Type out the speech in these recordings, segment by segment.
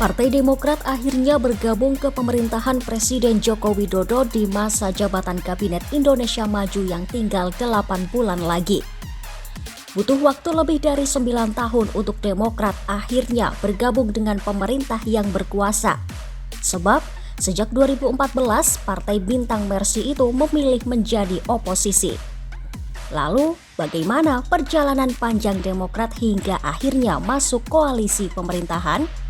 Partai Demokrat akhirnya bergabung ke pemerintahan Presiden Joko Widodo di masa jabatan Kabinet Indonesia Maju yang tinggal 8 bulan lagi. Butuh waktu lebih dari 9 tahun untuk Demokrat akhirnya bergabung dengan pemerintah yang berkuasa. Sebab sejak 2014, Partai Bintang Mersi itu memilih menjadi oposisi. Lalu, bagaimana perjalanan panjang Demokrat hingga akhirnya masuk koalisi pemerintahan?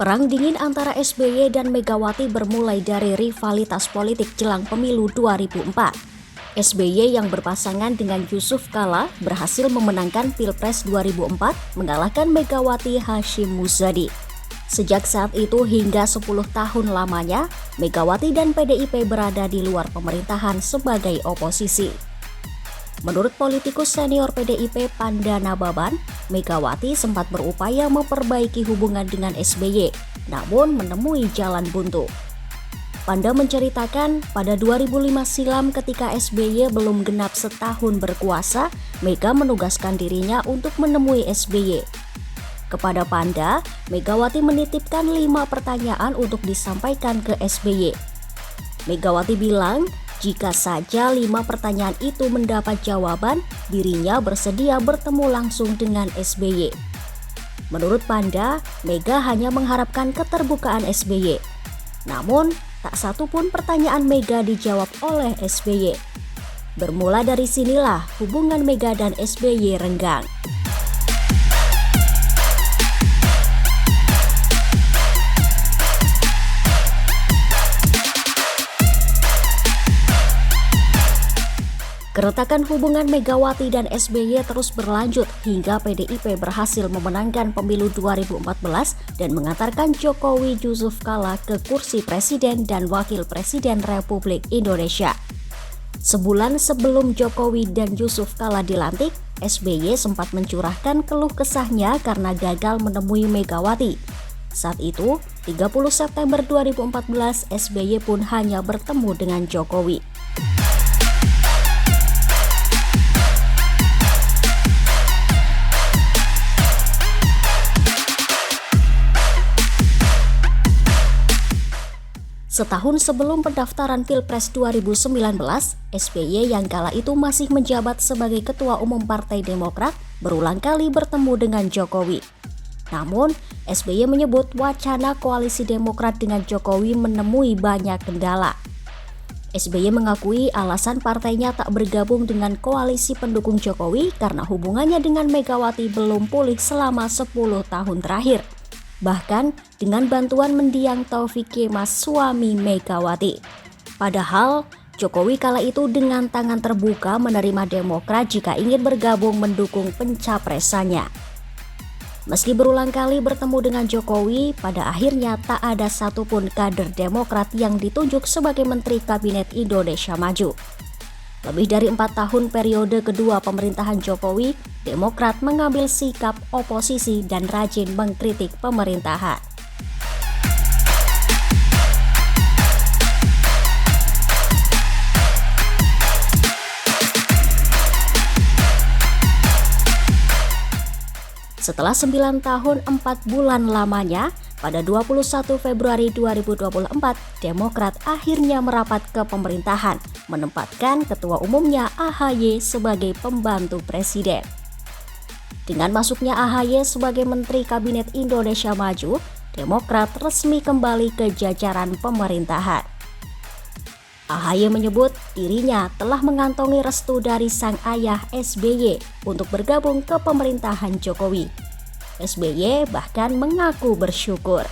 Perang dingin antara SBY dan Megawati bermulai dari rivalitas politik jelang pemilu 2004. SBY yang berpasangan dengan Yusuf Kala berhasil memenangkan Pilpres 2004 mengalahkan Megawati Hashim Muzadi. Sejak saat itu hingga 10 tahun lamanya, Megawati dan PDIP berada di luar pemerintahan sebagai oposisi. Menurut politikus senior PDIP Pandana Baban, Megawati sempat berupaya memperbaiki hubungan dengan SBY, namun menemui jalan buntu. Panda menceritakan pada 2005 silam ketika SBY belum genap setahun berkuasa, Mega menugaskan dirinya untuk menemui SBY. Kepada Panda, Megawati menitipkan 5 pertanyaan untuk disampaikan ke SBY. Megawati bilang, jika saja 5 pertanyaan itu mendapat jawaban, dirinya bersedia bertemu langsung dengan SBY. Menurut Panda, Mega hanya mengharapkan keterbukaan SBY. Namun, tak satu pun pertanyaan Mega dijawab oleh SBY. Bermula dari sinilah hubungan Mega dan SBY renggang. Keretakan hubungan Megawati dan SBY terus berlanjut hingga PDIP berhasil memenangkan pemilu 2014 dan mengantarkan Jokowi Yusuf Kala ke kursi Presiden dan Wakil Presiden Republik Indonesia. Sebulan sebelum Jokowi dan Yusuf Kala dilantik, SBY sempat mencurahkan keluh kesahnya karena gagal menemui Megawati. Saat itu, 30 September 2014, SBY pun hanya bertemu dengan Jokowi. Setahun sebelum pendaftaran Pilpres 2019, SBY yang kala itu masih menjabat sebagai Ketua Umum Partai Demokrat berulang kali bertemu dengan Jokowi. Namun, SBY menyebut wacana koalisi Demokrat dengan Jokowi menemui banyak kendala. SBY mengakui alasan partainya tak bergabung dengan koalisi pendukung Jokowi karena hubungannya dengan Megawati belum pulih selama 10 tahun terakhir. Bahkan dengan bantuan mendiang Taufik Kemas suami Megawati. Padahal Jokowi kala itu dengan tangan terbuka menerima Demokrat jika ingin bergabung mendukung pencapresannya. Meski berulang kali bertemu dengan Jokowi, pada akhirnya tak ada satupun kader Demokrat yang ditunjuk sebagai Menteri Kabinet Indonesia Maju. Lebih dari 4 tahun periode kedua pemerintahan Jokowi, Demokrat mengambil sikap oposisi dan rajin mengkritik pemerintahan. Setelah 9 tahun 4 bulan lamanya, pada 21 Februari 2024, Demokrat akhirnya merapat ke pemerintahan, menempatkan Ketua Umumnya AHY sebagai pembantu Presiden. Dengan masuknya AHY sebagai Menteri Kabinet Indonesia Maju, Demokrat resmi kembali ke jajaran pemerintahan. AHY menyebut dirinya telah mengantongi restu dari sang ayah SBY untuk bergabung ke pemerintahan Jokowi. SBY bahkan mengaku bersyukur.